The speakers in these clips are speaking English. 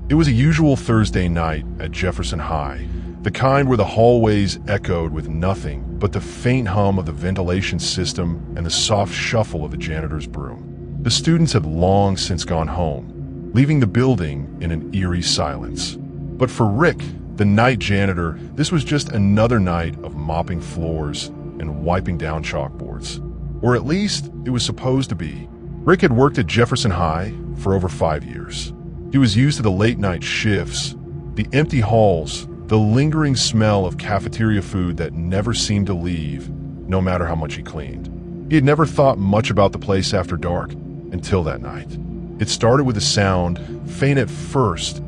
It was a usual Thursday night at Jefferson High, the kind where the hallways echoed with nothing but the faint hum of the ventilation system and the soft shuffle of the janitor's broom. The students had long since gone home, leaving the building in an eerie silence. But for Rick, the night janitor, this was just another night of mopping floors and wiping down chalkboards. Or at least it was supposed to be. Rick had worked at Jefferson High for over 5 years. He was used to the late-night shifts, the empty halls, the lingering smell of cafeteria food that never seemed to leave, no matter how much he cleaned. He had never thought much about the place after dark until that night. It started with a sound, faint at first,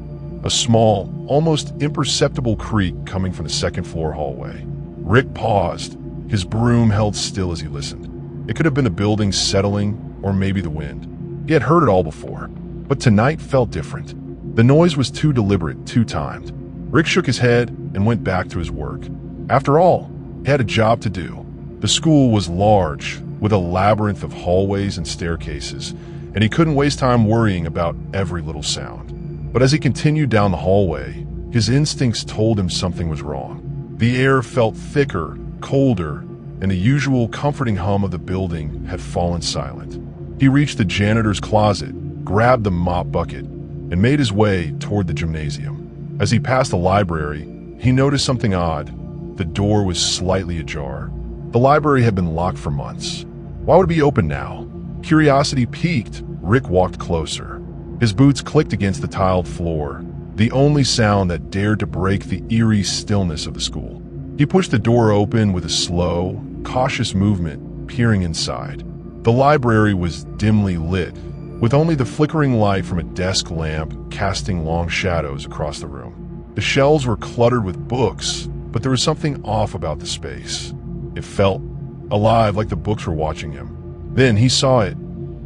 a small, almost imperceptible creak coming from the second-floor hallway. Rick paused, his broom held still as he listened. It could have been the building settling, or maybe the wind. He had heard it all before. But tonight felt different. The noise was too deliberate, too timed. Rick shook his head and went back to his work. After all, he had a job to do. The school was large, with a labyrinth of hallways and staircases, and he couldn't waste time worrying about every little sound. But as he continued down the hallway, his instincts told him something was wrong. The air felt thicker, colder, and the usual comforting hum of the building had fallen silent. He reached the janitor's closet, grabbed the mop bucket, and made his way toward the gymnasium. As he passed the library, he noticed something odd. The door was slightly ajar. The library had been locked for months. Why would it be open now? Curiosity piqued, Rick walked closer. His boots clicked against the tiled floor, the only sound that dared to break the eerie stillness of the school. He pushed the door open with a slow, cautious movement, peering inside. The library was dimly lit, with only the flickering light from a desk lamp casting long shadows across the room. The shelves were cluttered with books, but there was something off about the space. It felt alive, like the books were watching him. Then he saw it,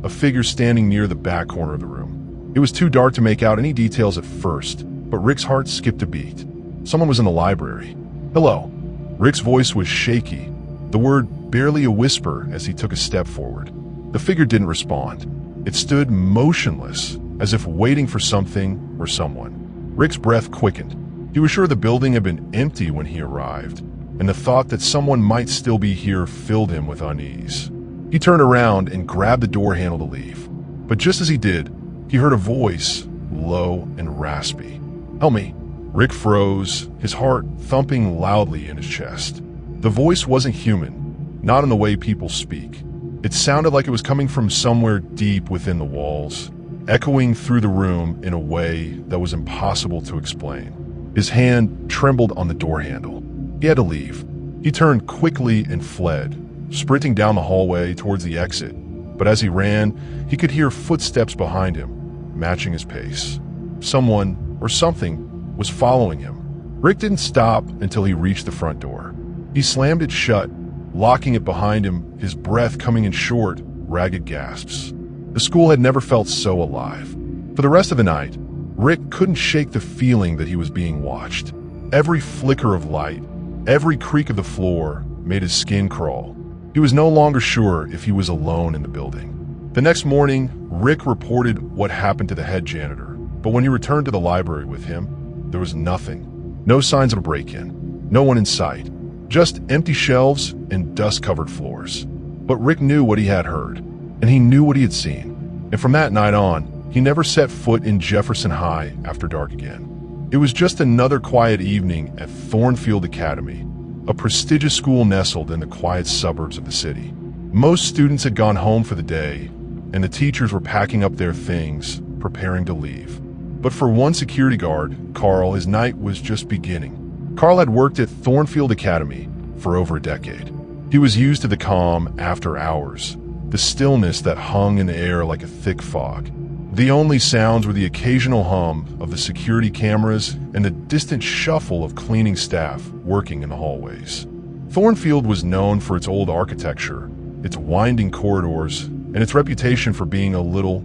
a figure standing near the back corner of the room. It was too dark to make out any details at first, but Rick's heart skipped a beat. Someone was in the library. "Hello." Rick's voice was shaky, the word barely a whisper as he took a step forward. The figure didn't respond. It stood motionless, as if waiting for something or someone. Rick's breath quickened. He was sure the building had been empty when he arrived, and the thought that someone might still be here filled him with unease. He turned around and grabbed the door handle to leave. But just as he did, he heard a voice, low and raspy. "Help me." Rick froze, his heart thumping loudly in his chest. The voice wasn't human, not in the way people speak. It sounded like it was coming from somewhere deep within the walls, echoing through the room in a way that was impossible to explain. His hand trembled on the door handle. He had to leave. He turned quickly and fled, sprinting down the hallway towards the exit. But as he ran, he could hear footsteps behind him, matching his pace. Someone, or something, was following him. Rick didn't stop until he reached the front door. He slammed it shut, locking it behind him, his breath coming in short, ragged gasps. The school had never felt so alive. For the rest of the night, Rick couldn't shake the feeling that he was being watched. Every flicker of light, every creak of the floor made his skin crawl. He was no longer sure if he was alone in the building. The next morning, Rick reported what happened to the head janitor, but when he returned to the library with him, there was nothing. No signs of a break-in, no one in sight. Just empty shelves and dust-covered floors. But Rick knew what he had heard, and he knew what he had seen. And from that night on, he never set foot in Jefferson High after dark again. It was just another quiet evening at Thornfield Academy, a prestigious school nestled in the quiet suburbs of the city. Most students had gone home for the day, and the teachers were packing up their things, preparing to leave. But for one security guard, Carl, his night was just beginning. Carl had worked at Thornfield Academy for over a decade. He was used to the calm after hours, the stillness that hung in the air like a thick fog. The only sounds were the occasional hum of the security cameras and the distant shuffle of cleaning staff working in the hallways. Thornfield was known for its old architecture, its winding corridors, and its reputation for being a little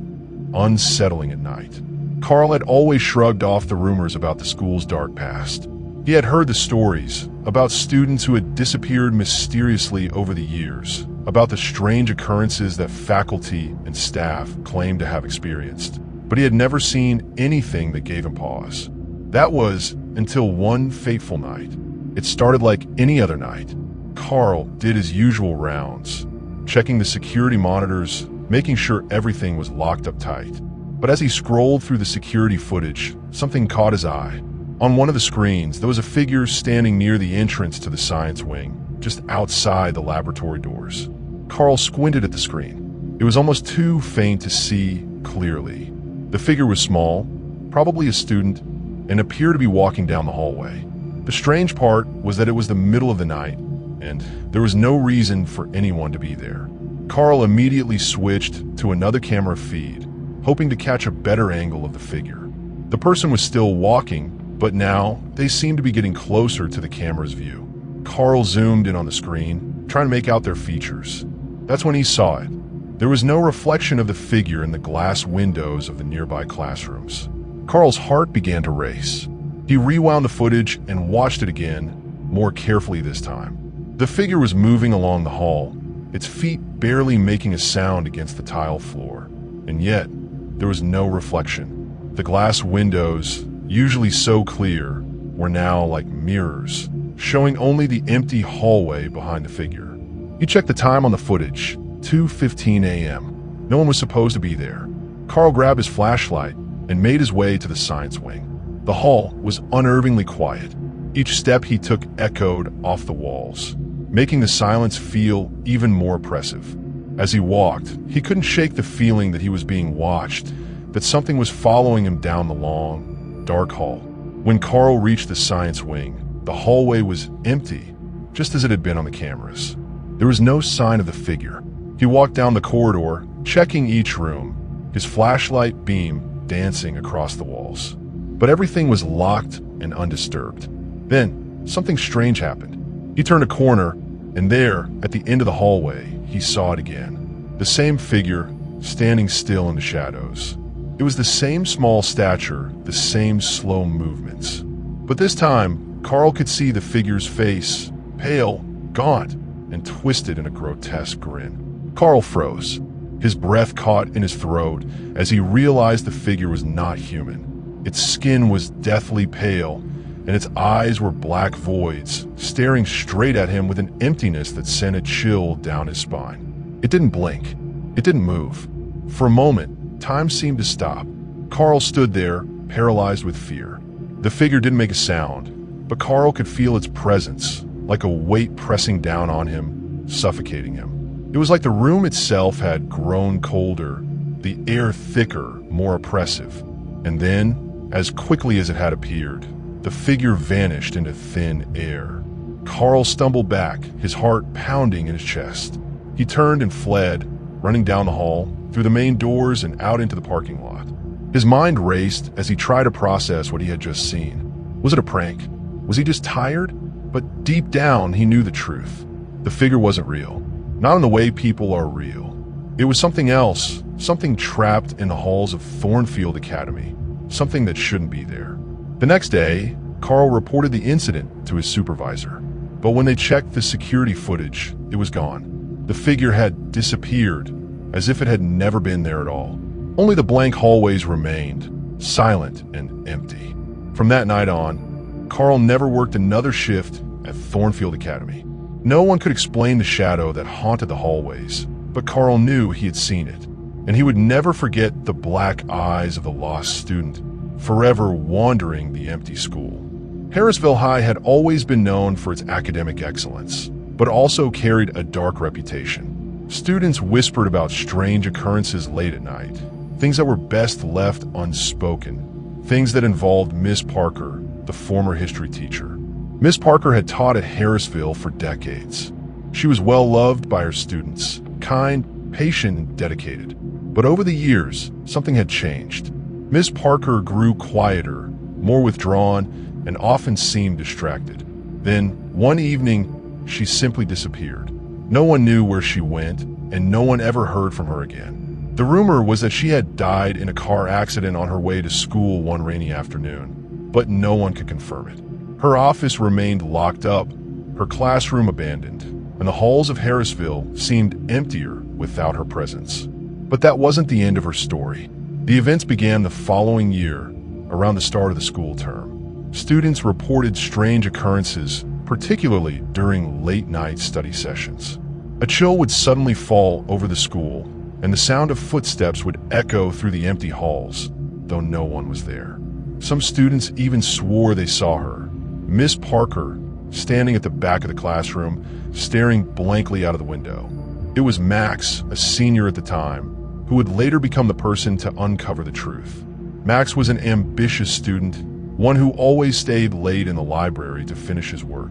unsettling at night. Carl had always shrugged off the rumors about the school's dark past. He had heard the stories about students who had disappeared mysteriously over the years, about the strange occurrences that faculty and staff claimed to have experienced. but he had never seen anything that gave him pause. That was until one fateful night. It started like any other night. Carl did his usual rounds, checking the security monitors, making sure everything was locked up tight. But as he scrolled through the security footage, something caught his eye. On one of the screens, there was a figure standing near the entrance to the science wing, just outside the laboratory doors. Carl squinted at the screen. It was almost too faint to see clearly. The figure was small, probably a student, and appeared to be walking down the hallway. The strange part was that it was the middle of the night, and there was no reason for anyone to be there. Carl immediately switched to another camera feed, hoping to catch a better angle of the figure. The person was still walking, but now they seemed to be getting closer to the camera's view. Carl zoomed in on the screen, trying to make out their features. That's when he saw it. There was no reflection of the figure in the glass windows of the nearby classrooms. Carl's heart began to race. He rewound the footage and watched it again, more carefully this time. The figure was moving along the hall, its feet barely making a sound against the tile floor. And yet, there was no reflection. The glass windows, usually so clear, were now like mirrors, showing only the empty hallway behind the figure. He checked the time on the footage, 2:15 a.m. No one was supposed to be there. Carl grabbed his flashlight and made his way to the science wing. The hall was unnervingly quiet. Each step he took echoed off the walls, making the silence feel even more oppressive. As he walked, he couldn't shake the feeling that he was being watched, that something was following him down the long, dark hall. When Carl reached the science wing, the hallway was empty, just as it had been on the cameras. There was no sign of the figure. He walked down the corridor, checking each room, his flashlight beam dancing across the walls. But everything was locked and undisturbed. Then, something strange happened. He turned a corner, and there, at the end of the hallway, he saw it again. The same figure, standing still in the shadows. It was the same small stature, the same slow movements. But this time, Carl could see the figure's face, pale, gaunt, and twisted in a grotesque grin. Carl froze. His breath caught in his throat as he realized the figure was not human. Its skin was deathly pale, and its eyes were black voids, staring straight at him with an emptiness that sent a chill down his spine. It didn't blink. It didn't move. For a moment, time seemed to stop. Carl stood there, paralyzed with fear. The figure didn't make a sound, but Carl could feel its presence, like a weight pressing down on him, suffocating him. It was like the room itself had grown colder, the air thicker, more oppressive. And then, as quickly as it had appeared, the figure vanished into thin air. Carl stumbled back, his heart pounding in his chest. He turned and fled, running down the hall, through the main doors and out into the parking lot. His mind raced as he tried to process what he had just seen. Was it a prank? Was he just tired? But deep down, he knew the truth. The figure wasn't real. Not in the way people are real. It was something else, something trapped in the halls of Thornfield Academy, something that shouldn't be there. The next day, Carl reported the incident to his supervisor. But when they checked the security footage, it was gone. The figure had disappeared, as if it had never been there at all. Only the blank hallways remained, silent and empty. From that night on, Carl never worked another shift at Thornfield Academy. No one could explain the shadow that haunted the hallways, but Carl knew he had seen it, and he would never forget the black eyes of the lost student, forever wandering the empty school. Harrisville High had always been known for its academic excellence, but also carried a dark reputation. Students whispered about strange occurrences late at night, things that were best left unspoken, things that involved Miss Parker, the former history teacher. Miss Parker had taught at Harrisville for decades. She was well loved by her students, kind, patient, and dedicated. But over the years, something had changed. Miss Parker grew quieter, more withdrawn, and often seemed distracted. Then, one evening, she simply disappeared. No one knew where she went, and no one ever heard from her again. The rumor was that she had died in a car accident on her way to school one rainy afternoon, but no one could confirm it. Her office remained locked up, her classroom abandoned, and the halls of Harrisville seemed emptier without her presence. But that wasn't the end of her story. The events began the following year, around the start of the school term. Students reported strange occurrences, particularly during late-night study sessions. A chill would suddenly fall over the school, and the sound of footsteps would echo through the empty halls, though no one was there. Some students even swore they saw her, Miss Parker, standing at the back of the classroom, staring blankly out of the window. It was Max, a senior at the time, who would later become the person to uncover the truth. Max was an ambitious student, one who always stayed late in the library to finish his work.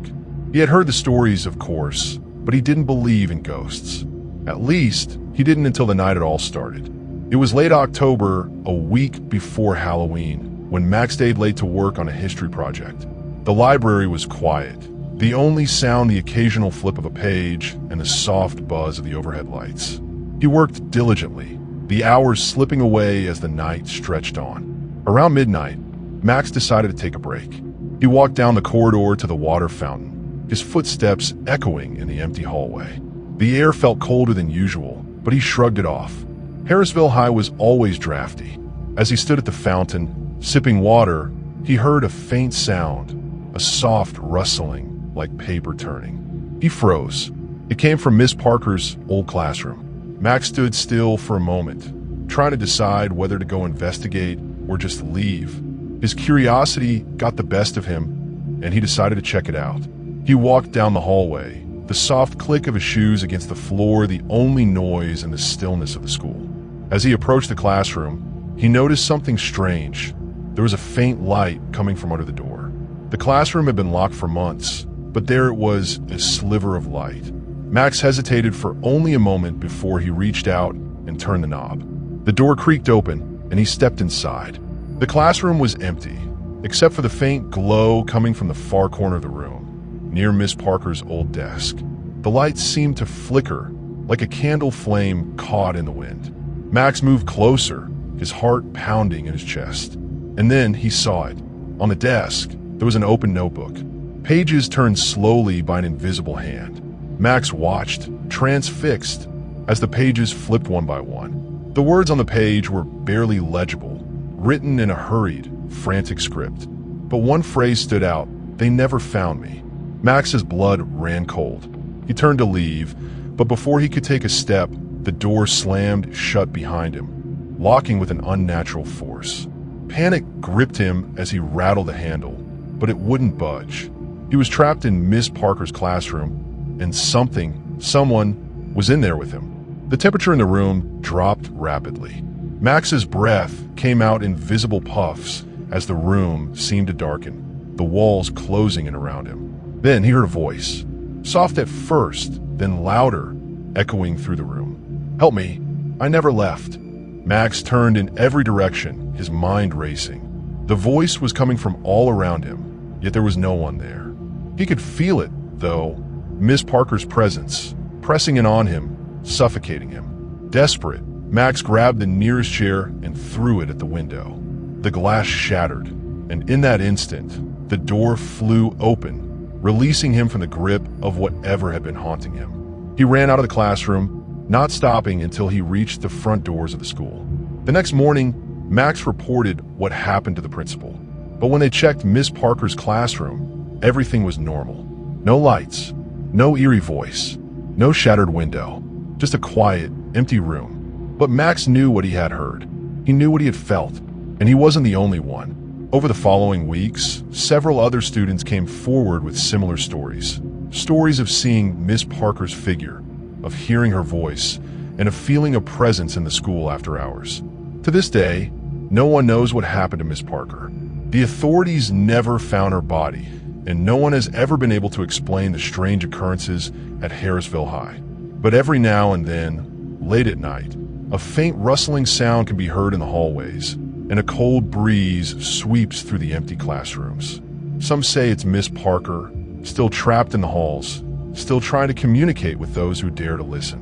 He had heard the stories, of course, but he didn't believe in ghosts. At least, he didn't until the night it all started. It was late October, a week before Halloween, when Max stayed late to work on a history project. The library was quiet, the only sound the occasional flip of a page and the soft buzz of the overhead lights. He worked diligently, the hours slipping away as the night stretched on. Around midnight, Max decided to take a break. He walked down the corridor to the water fountain, his footsteps echoing in the empty hallway. The air felt colder than usual, but he shrugged it off. Harrisville High was always drafty. As he stood at the fountain, sipping water, he heard a faint sound, a soft rustling like paper turning. He froze. It came from Miss Parker's old classroom. Max stood still for a moment, trying to decide whether to go investigate or just leave. His curiosity got the best of him, and he decided to check it out. He walked down the hallway, the soft click of his shoes against the floor the only noise in the stillness of the school. As he approached the classroom, he noticed something strange. There was a faint light coming from under the door. The classroom had been locked for months, but there it was, a sliver of light. Max hesitated for only a moment before he reached out and turned the knob. The door creaked open, and he stepped inside. The classroom was empty, except for the faint glow coming from the far corner of the room, near Miss Parker's old desk. The light seemed to flicker, like a candle flame caught in the wind. Max moved closer, his heart pounding in his chest. And then he saw it. On the desk, there was an open notebook. Pages turned slowly by an invisible hand. Max watched, transfixed, as the pages flipped one by one. The words on the page were barely legible, written in a hurried, frantic script. But one phrase stood out: "They never found me." Max's blood ran cold. He turned to leave, but before he could take a step, the door slammed shut behind him, locking with an unnatural force. Panic gripped him as he rattled the handle, but it wouldn't budge. He was trapped in Miss Parker's classroom, and someone was in there with him. The temperature in the room dropped rapidly. Max's breath came out in visible puffs as the room seemed to darken, the walls closing in around him. Then he heard a voice, soft at first, then louder, echoing through the room. "Help me, I never left." Max turned in every direction, his mind racing. The voice was coming from all around him, yet there was no one there. He could feel it, though, Miss Parker's presence, pressing in on him, suffocating him. Desperate, Max grabbed the nearest chair and threw it at the window. The glass shattered, and in that instant, the door flew open, releasing him from the grip of whatever had been haunting him. He ran out of the classroom, not stopping until he reached the front doors of the school. The next morning, Max reported what happened to the principal. But when they checked Miss Parker's classroom, everything was normal. No lights, no eerie voice, no shattered window, just a quiet, empty room. But Max knew what he had heard. He knew what he had felt, and he wasn't the only one. Over the following weeks, several other students came forward with similar stories. Stories of seeing Miss Parker's figure, of hearing her voice, and of feeling a presence in the school after hours. To this day, no one knows what happened to Miss Parker. The authorities never found her body, and no one has ever been able to explain the strange occurrences at Harrisville High. But every now and then, late at night, a faint rustling sound can be heard in the hallways, and a cold breeze sweeps through the empty classrooms. Some say it's Miss Parker, still trapped in the halls, still trying to communicate with those who dare to listen.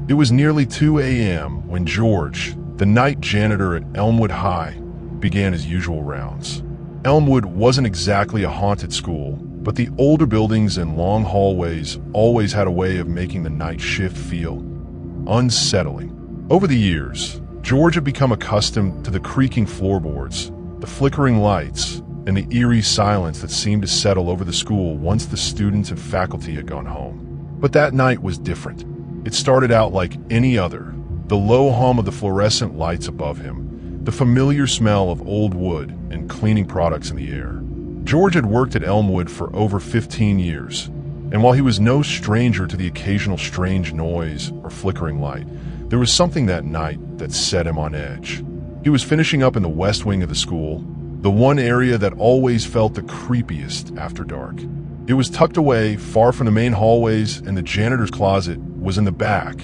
It was nearly 2 a.m. when George, the night janitor at Elmwood High, began his usual rounds. Elmwood wasn't exactly a haunted school, but the older buildings and long hallways always had a way of making the night shift feel unsettling. Over the years, George had become accustomed to the creaking floorboards, the flickering lights, and the eerie silence that seemed to settle over the school once the students and faculty had gone home. But that night was different. It started out like any other. The low hum of the fluorescent lights above him, the familiar smell of old wood and cleaning products in the air. George had worked at Elmwood for over 15 years, and while he was no stranger to the occasional strange noise or flickering light, there was something that night that set him on edge. He was finishing up in the west wing of the school, the one area that always felt the creepiest after dark. It was tucked away, far from the main hallways, and the janitor's closet was in the back,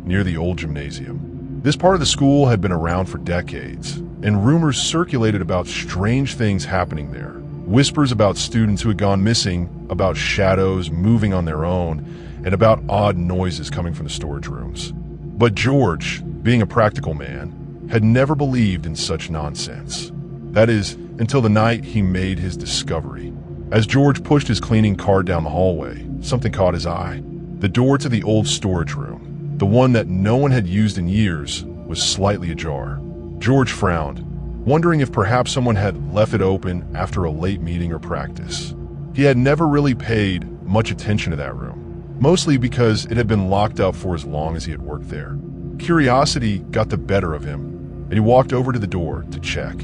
near the old gymnasium. This part of the school had been around for decades, and rumors circulated about strange things happening there. Whispers about students who had gone missing, about shadows moving on their own, and about odd noises coming from the storage rooms. But George, being a practical man, had never believed in such nonsense. That is, until the night he made his discovery. As George pushed his cleaning cart down the hallway, something caught his eye. The door to the old storage room, the one that no one had used in years, was slightly ajar. George frowned, wondering if perhaps someone had left it open after a late meeting or practice. He had never really paid much attention to that room, mostly because it had been locked up for as long as he had worked there. Curiosity got the better of him, and he walked over to the door to check.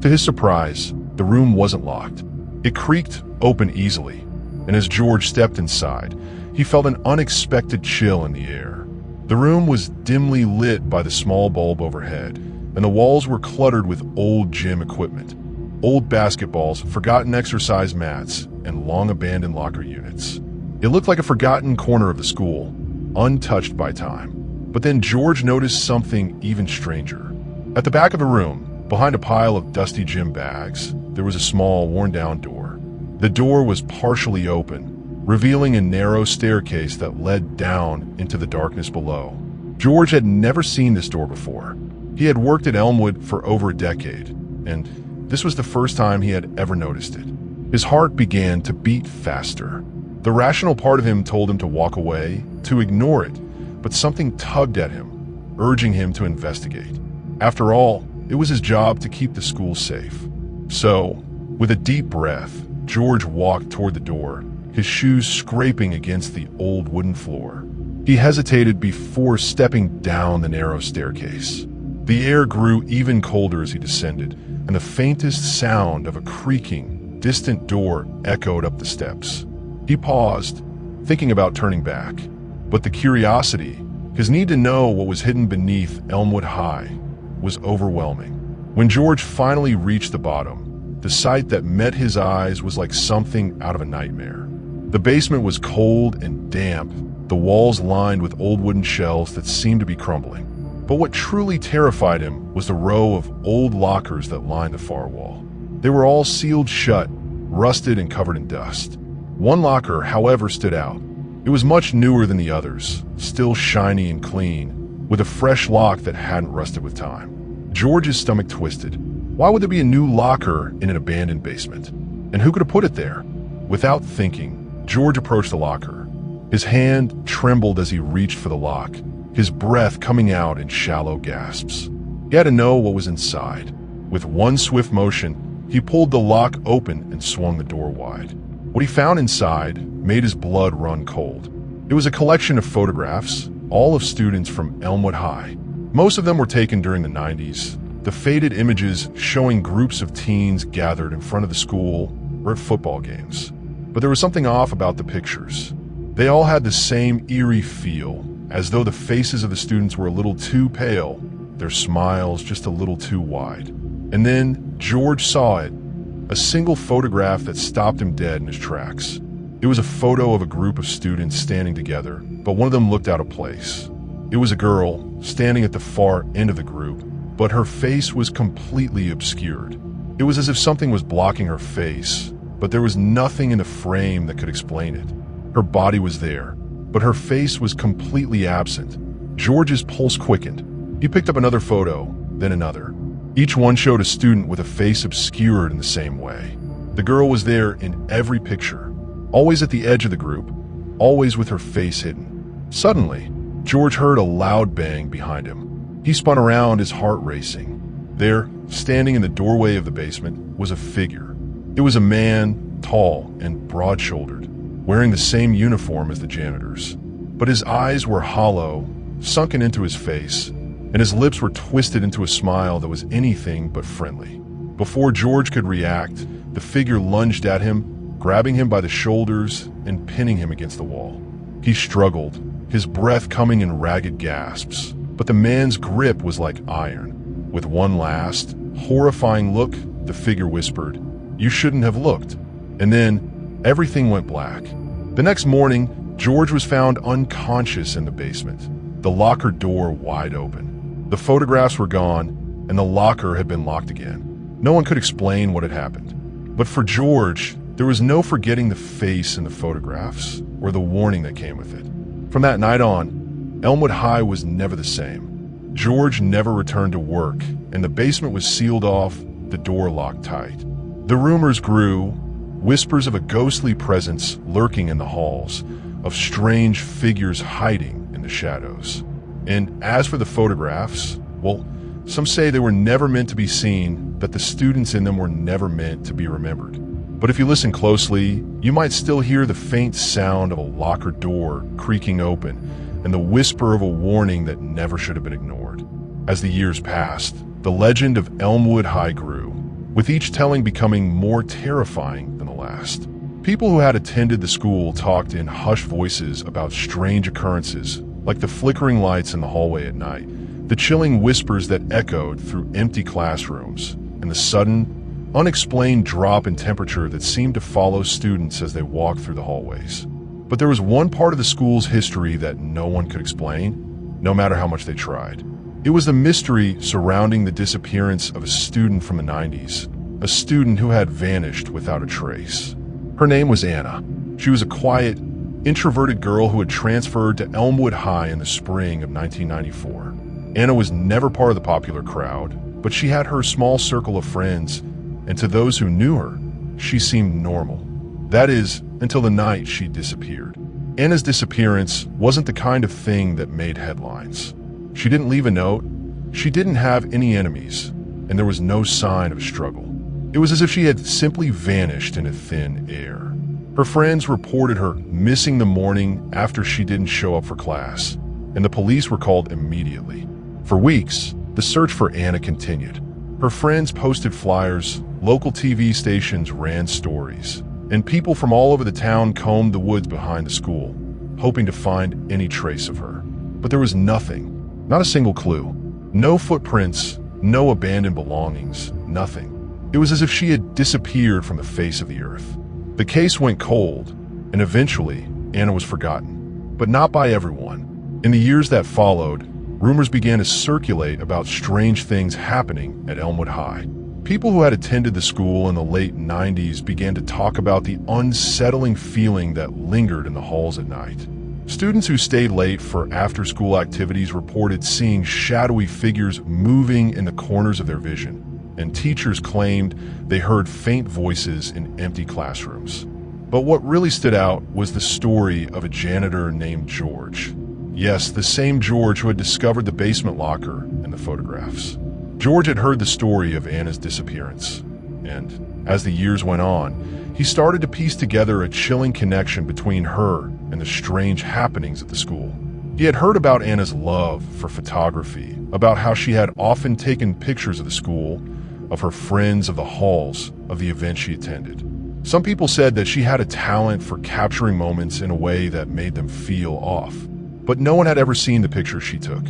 To his surprise, the room wasn't locked. It creaked open easily, and as George stepped inside, he felt an unexpected chill in the air. The room was dimly lit by the small bulb overhead, and the walls were cluttered with old gym equipment, old basketballs, forgotten exercise mats, and long-abandoned locker units. It looked like a forgotten corner of the school, untouched by time. But then George noticed something even stranger. At the back of the room, behind a pile of dusty gym bags, there was a small, worn-down door. The door was partially open, revealing a narrow staircase that led down into the darkness below. George had never seen this door before. He had worked at Elmwood for over a decade, and this was the first time he had ever noticed it. His heart began to beat faster. The rational part of him told him to walk away, to ignore it, but something tugged at him, urging him to investigate. After all, it was his job to keep the school safe. So, with a deep breath, George walked toward the door, his shoes scraping against the old wooden floor. He hesitated before stepping down the narrow staircase. The air grew even colder as he descended, and the faintest sound of a creaking, distant door echoed up the steps. He paused, thinking about turning back, but the curiosity, his need to know what was hidden beneath Elmwood High, was overwhelming. When George finally reached the bottom, the sight that met his eyes was like something out of a nightmare. The basement was cold and damp, the walls lined with old wooden shelves that seemed to be crumbling. But what truly terrified him was the row of old lockers that lined the far wall. They were all sealed shut, rusted and covered in dust. One locker, however, stood out. It was much newer than the others, still shiny and clean, with a fresh lock that hadn't rusted with time. George's stomach twisted. Why would there be a new locker in an abandoned basement? And who could have put it there? Without thinking, George approached the locker. His hand trembled as he reached for the lock, his breath coming out in shallow gasps. He had to know what was inside. With one swift motion, he pulled the lock open and swung the door wide. What he found inside made his blood run cold. It was a collection of photographs, all of students from Elmwood High. Most of them were taken during the 90s, the faded images showing groups of teens gathered in front of the school or at football games. But there was something off about the pictures. They all had the same eerie feel, as though the faces of the students were a little too pale, their smiles just a little too wide. And then George saw it, a single photograph that stopped him dead in his tracks. It was a photo of a group of students standing together, but one of them looked out of place. It was a girl standing at the far end of the group, but her face was completely obscured. It was as if something was blocking her face, but there was nothing in the frame that could explain it. Her body was there, but her face was completely absent. George's pulse quickened. He picked up another photo, then another. Each one showed a student with a face obscured in the same way. The girl was there in every picture, always at the edge of the group, always with her face hidden. Suddenly, George heard a loud bang behind him. He spun around, his heart racing. There, standing in the doorway of the basement, was a figure. It was a man, tall and broad-shouldered, wearing the same uniform as the janitors. But his eyes were hollow, sunken into his face, and his lips were twisted into a smile that was anything but friendly. Before George could react, the figure lunged at him, grabbing him by the shoulders and pinning him against the wall. He struggled, his breath coming in ragged gasps, but the man's grip was like iron. With one last, horrifying look, the figure whispered, "You shouldn't have looked." And then, everything went black. The next morning, George was found unconscious in the basement, the locker door wide open. The photographs were gone, and the locker had been locked again. No one could explain what had happened. But for George, there was no forgetting the face in the photographs, or the warning that came with it. From that night on, Elmwood High was never the same. George never returned to work, and the basement was sealed off, the door locked tight. The rumors grew, whispers of a ghostly presence lurking in the halls, of strange figures hiding in the shadows. And as for the photographs, well, some say they were never meant to be seen, that the students in them were never meant to be remembered. But if you listen closely, you might still hear the faint sound of a locker door creaking open and the whisper of a warning that never should have been ignored. As the years passed, the legend of Elmwood High grew, with each telling becoming more terrifying than the last. People who had attended the school talked in hushed voices about strange occurrences, like the flickering lights in the hallway at night, the chilling whispers that echoed through empty classrooms, and the sudden, unexplained drop in temperature that seemed to follow students as they walked through the hallways. But there was one part of the school's history that no one could explain, no matter how much they tried. It was the mystery surrounding the disappearance of a student from the 90s, a student who had vanished without a trace. Her name was Anna. She was a quiet, introverted girl who had transferred to Elmwood High in the spring of 1994. Anna was never part of the popular crowd, but she had her small circle of friends, and to those who knew her, she seemed normal. That is, until the night she disappeared. Anna's disappearance wasn't the kind of thing that made headlines. She didn't leave a note, she didn't have any enemies, and there was no sign of struggle. It was as if she had simply vanished into thin air. Her friends reported her missing the morning after she didn't show up for class, and the police were called immediately. For weeks, the search for Anna continued. Her friends posted flyers, local TV stations ran stories, and people from all over the town combed the woods behind the school, hoping to find any trace of her. But there was nothing, not a single clue. No footprints, no abandoned belongings, nothing. It was as if she had disappeared from the face of the earth. The case went cold, and eventually, Anna was forgotten. But not by everyone. In the years that followed, rumors began to circulate about strange things happening at Elmwood High. People who had attended the school in the late 90s began to talk about the unsettling feeling that lingered in the halls at night. Students who stayed late for after-school activities reported seeing shadowy figures moving in the corners of their vision, and teachers claimed they heard faint voices in empty classrooms. But what really stood out was the story of a janitor named George. Yes, the same George who had discovered the basement locker and the photographs. George had heard the story of Anna's disappearance, and as the years went on, he started to piece together a chilling connection between her and the strange happenings at the school. He had heard about Anna's love for photography, about how she had often taken pictures of the school, of her friends, of the halls, of the events she attended. Some people said that she had a talent for capturing moments in a way that made them feel off, but no one had ever seen the pictures she took.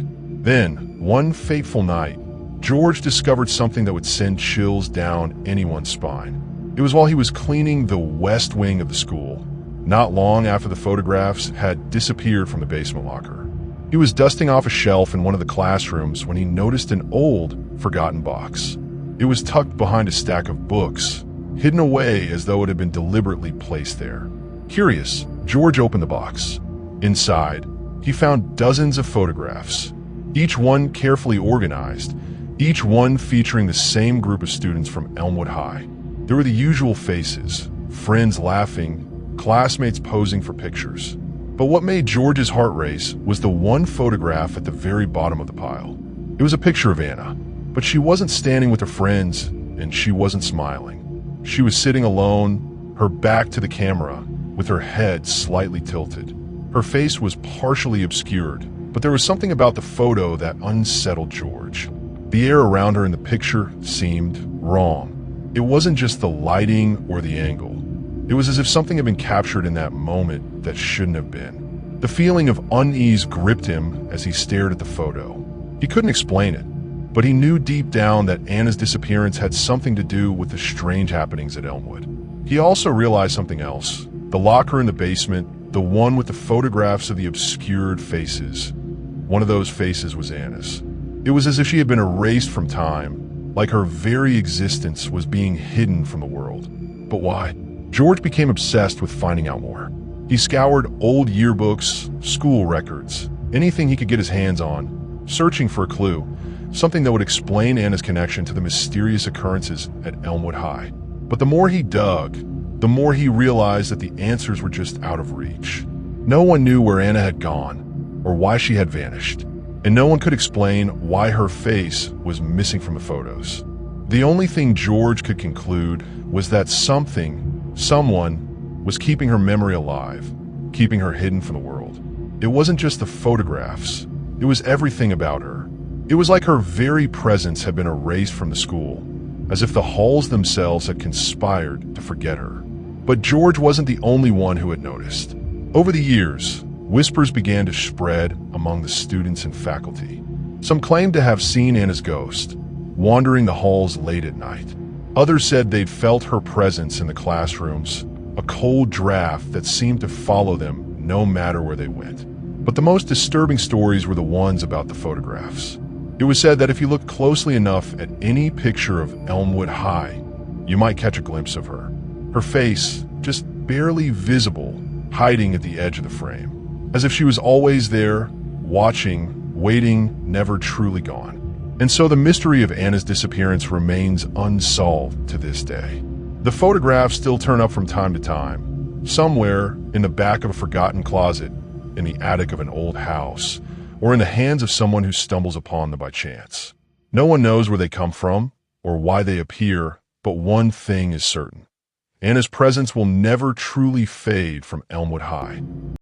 Then, one fateful night, George discovered something that would send chills down anyone's spine. It was while he was cleaning the west wing of the school, not long after the photographs had disappeared from the basement locker. He was dusting off a shelf in one of the classrooms when he noticed an old, forgotten box. It was tucked behind a stack of books, hidden away as though it had been deliberately placed there. Curious, George opened the box. Inside, he found dozens of photographs, each one carefully organized, each one featuring the same group of students from Elmwood High. There were the usual faces, friends laughing, classmates posing for pictures. But what made George's heart race was the one photograph at the very bottom of the pile. It was a picture of Anna, but she wasn't standing with her friends, and she wasn't smiling. She was sitting alone, her back to the camera, with her head slightly tilted. Her face was partially obscured, but there was something about the photo that unsettled George. The air around her in the picture seemed wrong. It wasn't just the lighting or the angle. It was as if something had been captured in that moment that shouldn't have been. The feeling of unease gripped him as he stared at the photo. He couldn't explain it, but he knew deep down that Anna's disappearance had something to do with the strange happenings at Elmwood. He also realized something else. The locker in the basement, the one with the photographs of the obscured faces. One of those faces was Anna's. It was as if she had been erased from time, like her very existence was being hidden from the world. But why? George became obsessed with finding out more. He scoured old yearbooks, school records, anything he could get his hands on, searching for a clue, something that would explain Anna's connection to the mysterious occurrences at Elmwood High. But the more he dug, the more he realized that the answers were just out of reach. No one knew where Anna had gone, or why she had vanished, and no one could explain why her face was missing from the photos. The only thing George could conclude was that someone was keeping her memory alive, keeping her hidden from the world. It wasn't just the photographs, it was everything about her. It was like her very presence had been erased from the school, as if the halls themselves had conspired to forget her. But George wasn't the only one who had noticed. Over the years, whispers began to spread among the students and faculty. Some claimed to have seen Anna's ghost, wandering the halls late at night. Others said they'd felt her presence in the classrooms, a cold draft that seemed to follow them no matter where they went. But the most disturbing stories were the ones about the photographs. It was said that if you looked closely enough at any picture of Elmwood High, you might catch a glimpse of her. Her face, just barely visible, hiding at the edge of the frame. As if she was always there, watching, waiting, never truly gone. And so the mystery of Anna's disappearance remains unsolved to this day. The photographs still turn up from time to time, somewhere in the back of a forgotten closet, in the attic of an old house, or in the hands of someone who stumbles upon them by chance. No one knows where they come from or why they appear, but one thing is certain. Anna's presence will never truly fade from Elmwood High.